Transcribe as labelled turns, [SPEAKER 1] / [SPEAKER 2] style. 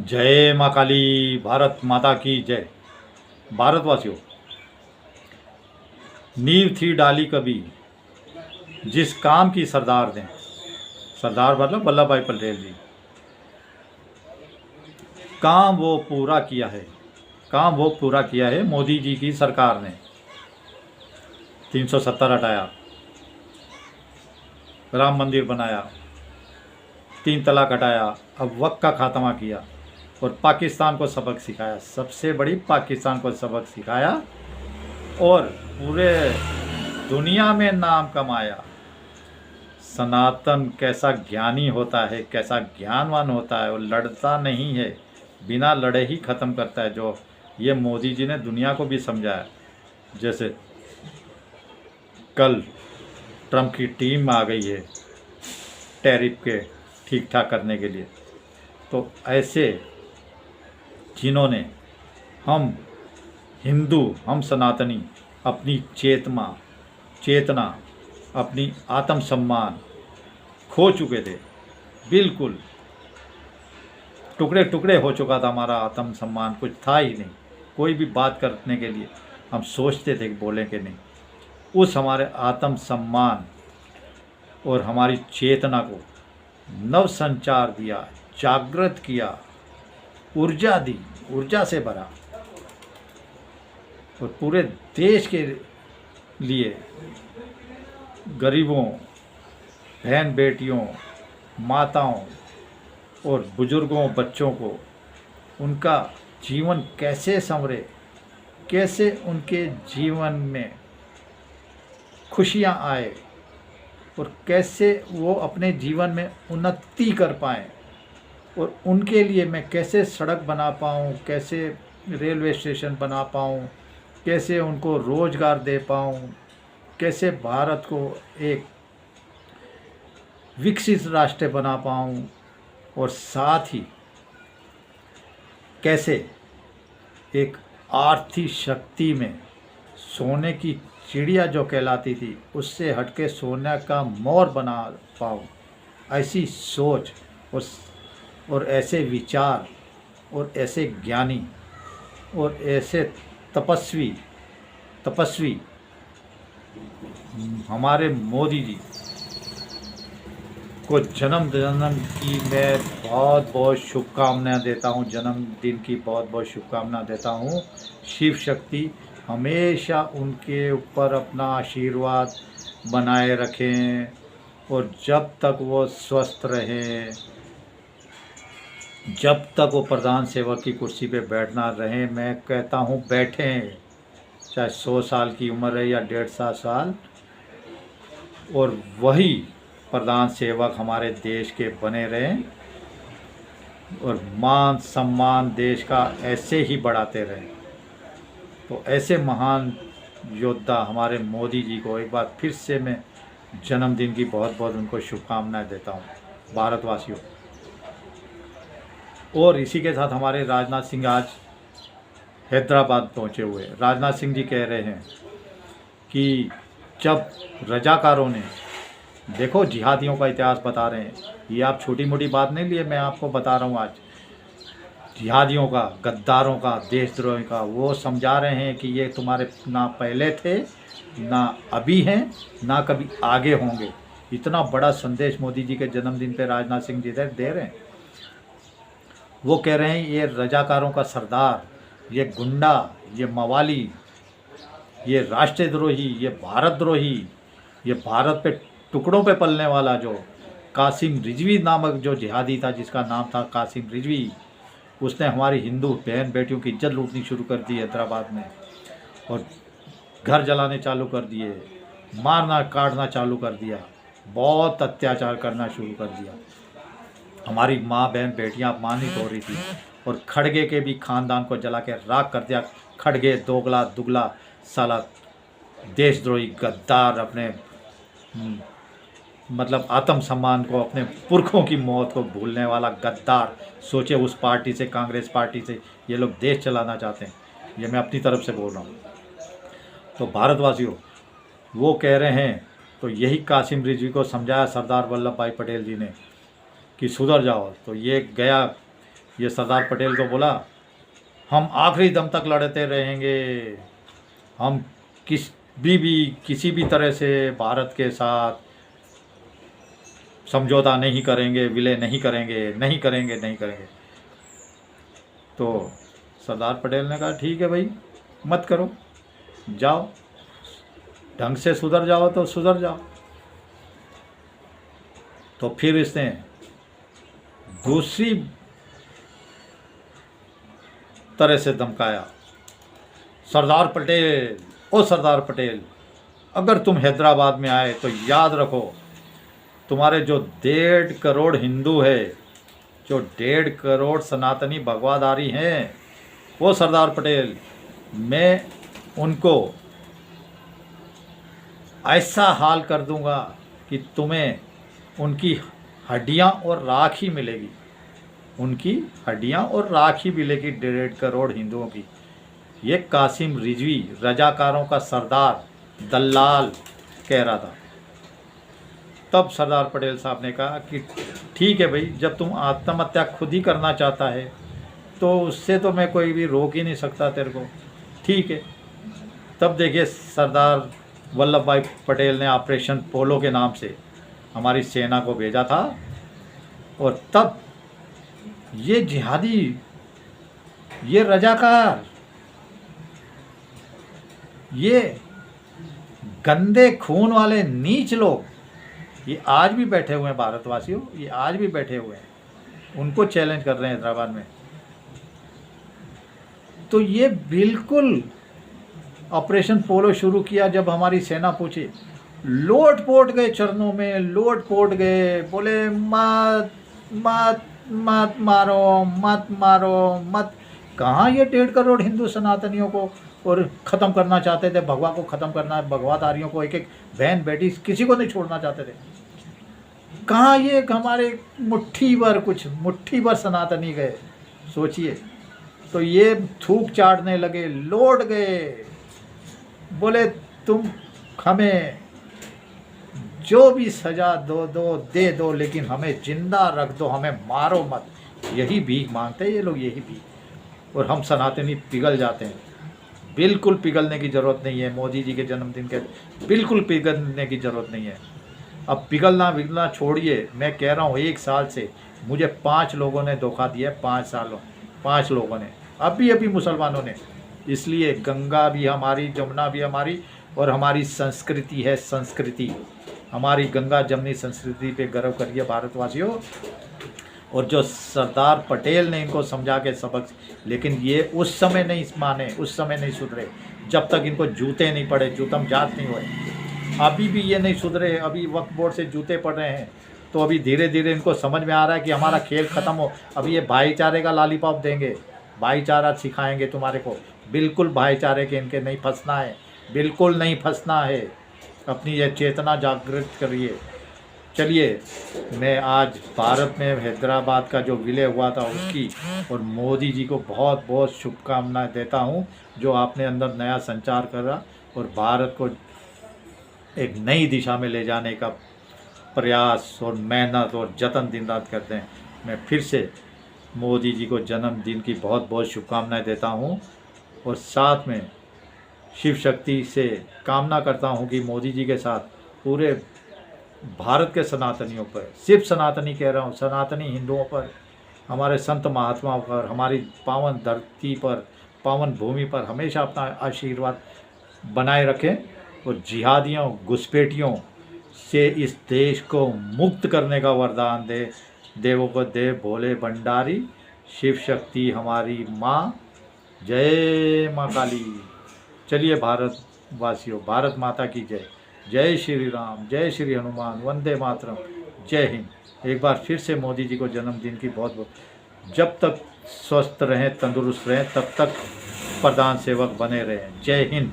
[SPEAKER 1] जय माँ काली। भारत माता की जय। भारतवासियों, नींव थी डाली कभी जिस काम की सरदार ने, सरदार मतलब वल्लभ भाई पटेल जी, काम वो पूरा किया है। काम वो पूरा किया है मोदी जी की सरकार ने। 370 हटाया, राम मंदिर बनाया, 3 तलाक हटाया, अब वक्त का खात्मा किया और पाकिस्तान को सबक सिखाया। सबसे बड़ी पाकिस्तान को सबक सिखाया और पूरे दुनिया में नाम कमाया। सनातन कैसा ज्ञानी होता है, कैसा ज्ञानवान होता है, वो लड़ता नहीं है, बिना लड़े ही ख़त्म करता है। जो ये मोदी जी ने दुनिया को भी समझाया। जैसे कल ट्रम्प की टीम आ गई है टैरिफ के ठीक ठाक करने के लिए। तो ऐसे जिन्होंने, हम हिंदू, हम सनातनी अपनी चेतना, अपनी आत्मसम्मान खो चुके थे। बिल्कुल टुकड़े टुकड़े हो चुका था हमारा आत्मसम्मान, कुछ था ही नहीं। कोई भी बात करने के लिए हम सोचते थे कि बोलें कि नहीं। उस हमारे आत्मसम्मान और हमारी चेतना को नव संचार दिया, जागृत किया, ऊर्जा दी, ऊर्जा से भरा और पूरे देश के लिए गरीबों, बहन बेटियों, माताओं और बुजुर्गों, बच्चों को उनका जीवन कैसे संवरे, कैसे उनके जीवन में खुशियां आए और कैसे वो अपने जीवन में उन्नति कर पाएँ, और उनके लिए मैं कैसे सड़क बना पाऊँ, कैसे रेलवे स्टेशन बना पाऊँ, कैसे उनको रोज़गार दे पाऊँ, कैसे भारत को एक विकसित राष्ट्र बना पाऊँ, और साथ ही कैसे एक आर्थिक शक्ति में सोने की चिड़िया जो कहलाती थी उससे हटके सोने का मोर बना पाऊँ। ऐसी सोच और ऐसे विचार और ऐसे ज्ञानी और ऐसे तपस्वी हमारे मोदी जी को जन्मदिन की मैं बहुत बहुत शुभकामनाएं देता हूं। जन्मदिन की बहुत बहुत शुभकामनाएं देता हूं। शिव शक्ति हमेशा उनके ऊपर अपना आशीर्वाद बनाए रखें और जब तक वो स्वस्थ रहें, जब तक वो प्रधान सेवक की कुर्सी पे बैठना रहे, मैं कहता हूँ बैठें, चाहे 100 साल की उम्र है या 150 साल, और वही प्रधान सेवक हमारे देश के बने रहें और मान सम्मान देश का ऐसे ही बढ़ाते रहें। तो ऐसे महान योद्धा हमारे मोदी जी को एक बार फिर से मैं जन्मदिन की बहुत बहुत उनको शुभकामनाएं देता हूँ, भारतवासियों। और इसी के साथ हमारे राजनाथ सिंह आज हैदराबाद पहुँचे हुए। राजनाथ सिंह जी कह रहे हैं कि जब रजाकारों ने, देखो जिहादियों का इतिहास बता रहे हैं, ये आप छोटी मोटी बात नहीं लिए, मैं आपको बता रहा हूँ आज जिहादियों का, गद्दारों का, देशद्रोही का, वो समझा रहे हैं कि ये तुम्हारे ना पहले थे, ना अभी हैं, ना कभी आगे होंगे। इतना बड़ा संदेश मोदी जी के जन्मदिन पे राजनाथ सिंह जी दे रहे हैं। वो कह रहे हैं ये रजाकारों का सरदार, ये गुंडा, ये मवाली, ये राष्ट्रद्रोही, ये भारतद्रोही, ये भारत पे टुकड़ों पे पलने वाला जो कासिम रिजवी नामक जो जिहादी था, जिसका नाम था कासिम रिजवी, उसने हमारी हिंदू बहन बेटियों की इज्जत लूटनी शुरू कर दी हैदराबाद में, और घर जलाने चालू कर दिए, मारना काटना चालू कर दिया, बहुत अत्याचार करना शुरू कर दिया। हमारी माँ बहन बेटियाँ अपमानित हो रही थी और खड़गे के भी खानदान को जला के राख कर दिया। खड़गे दोगला दुगला साला देशद्रोही गद्दार, अपने मतलब आत्मसम्मान को, अपने पुरखों की मौत को भूलने वाला गद्दार। सोचे उस पार्टी से, कांग्रेस पार्टी से ये लोग देश चलाना चाहते हैं। ये मैं अपनी तरफ से बोल रहा हूँ। तो भारतवासियों, वो कह रहे हैं, तो यही कासिम रिजवी को समझाया सरदार वल्लभ भाई पटेल जी ने कि सुधर जाओ। तो ये गया ये सरदार पटेल को बोला हम आखिरी दम तक लड़ते रहेंगे, हम किसी भी तरह से भारत के साथ समझौता नहीं करेंगे, विलय नहीं करेंगे, नहीं करेंगे, नहीं करेंगे। तो सरदार पटेल ने कहा ठीक है भाई, मत करो, जाओ, ढंग से सुधर जाओ तो सुधर जाओ। तो फिर इसने दूसरी तरह से धमकाया, सरदार पटेल, ओ सरदार पटेल, अगर तुम हैदराबाद में आए तो याद रखो तुम्हारे जो 1.5 करोड़ हिंदू है, जो 1.5 करोड़ सनातनी भगवाधारी हैं, वो सरदार पटेल, मैं उनको ऐसा हाल कर दूंगा कि तुम्हें उनकी हड्डियां और राख ही मिलेगी, उनकी हड्डियां और राख ही मिलेगी 1.5 करोड़ हिंदुओं की। ये कासिम रिजवी, रजाकारों का सरदार, दलाल कह रहा था। तब सरदार पटेल साहब ने कहा कि ठीक है भाई, जब तुम आत्महत्या खुद ही करना चाहता है तो उससे तो मैं कोई भी रोक ही नहीं सकता तेरे को, ठीक है। तब देखिए सरदार वल्लभ भाई पटेल ने ऑपरेशन पोलो के नाम से हमारी सेना को भेजा था, और तब ये जिहादी, ये रजाकार, ये गंदे खून वाले नीच लोग, ये आज भी बैठे हुए हैं भारतवासियों, ये आज भी बैठे हुए हैं, उनको चैलेंज कर रहे हैं हैदराबाद में। तो ये बिल्कुल ऑपरेशन पोलो शुरू किया जब हमारी सेना पूछी, लोट पोट गए चरणों में, लोट पोट गए, बोले मत मत मत मारो, मत मारो, मत। कहाँ ये 1.5 करोड़ हिंदू सनातनियों को और ख़त्म करना चाहते थे, भगवा को ख़त्म करना, भगवाधारियों को, एक एक बहन बेटी किसी को नहीं छोड़ना चाहते थे। कहाँ ये हमारे मुट्ठी भर सनातनी गए, सोचिए। तो ये थूक चाटने लगे, लौट गए, बोले तुम हमें जो भी सज़ा दे दो, लेकिन हमें जिंदा रख दो, हमें मारो मत। यही भीख मांगते हैं ये लोग, यही भीख। और हम सनातनी पिघल जाते हैं। बिल्कुल पिघलने की ज़रूरत नहीं है, मोदी जी के जन्मदिन के बिल्कुल पिघलने की ज़रूरत नहीं है। अब पिघलना छोड़िए, मैं कह रहा हूँ 1 साल से मुझे 5 लोगों ने धोखा दिया है, 5 लोगों ने, अभी मुसलमानों ने। इसलिए गंगा भी हमारी, जमुना भी हमारी, और हमारी संस्कृति है, संस्कृति हमारी गंगा जमनी संस्कृति पे गर्व करिए भारतवासियों। और जो सरदार पटेल ने इनको समझा के सबक, लेकिन ये उस समय नहीं माने, उस समय नहीं सुधरे, जब तक इनको जूते नहीं पड़े, जूतम जात नहीं हुए। अभी भी ये नहीं सुधरे, अभी वक्फ बोर्ड से जूते पड़ रहे हैं। तो अभी धीरे धीरे इनको समझ में आ रहा है कि हमारा खेल ख़त्म हो, अभी ये भाईचारे का लॉलीपॉप देंगे, भाईचारा सिखाएंगे तुम्हारे को। बिल्कुल भाईचारे के इनके नहीं फंसना है, बिल्कुल नहीं फंसना है। अपनी यह चेतना जागृत करिए। चलिए, मैं आज भारत में हैदराबाद का जो विलय हुआ था उसकी और मोदी जी को बहुत बहुत शुभकामनाएं देता हूं, जो आपने अंदर नया संचार करा और भारत को एक नई दिशा में ले जाने का प्रयास और मेहनत और जतन दिन रात करते हैं। मैं फिर से मोदी जी को जन्मदिन की बहुत बहुत शुभकामनाएं देता हूं, और साथ में शिव शक्ति से कामना करता हूं कि मोदी जी के साथ पूरे भारत के सनातनियों पर, सिर्फ सनातनी कह रहा हूं, सनातनी हिंदुओं पर, हमारे संत महात्माओं पर, हमारी पावन धरती पर, पावन भूमि पर हमेशा अपना आशीर्वाद बनाए रखें, और जिहादियों, घुसपैठियों से इस देश को मुक्त करने का वरदान दे। देवों को देव भोले भंडारी, शिव शक्ति हमारी माँ, जय माँ काली। चलिए भारतवासियों, भारत माता की जय। जय श्री राम, जय श्री हनुमान, वंदे मातरम, जय हिंद। एक बार फिर से मोदी जी को जन्मदिन की बहुत बहुत। जब तक स्वस्थ रहें, तंदुरुस्त रहें, तब तक प्रधान सेवक बने रहें। जय हिंद।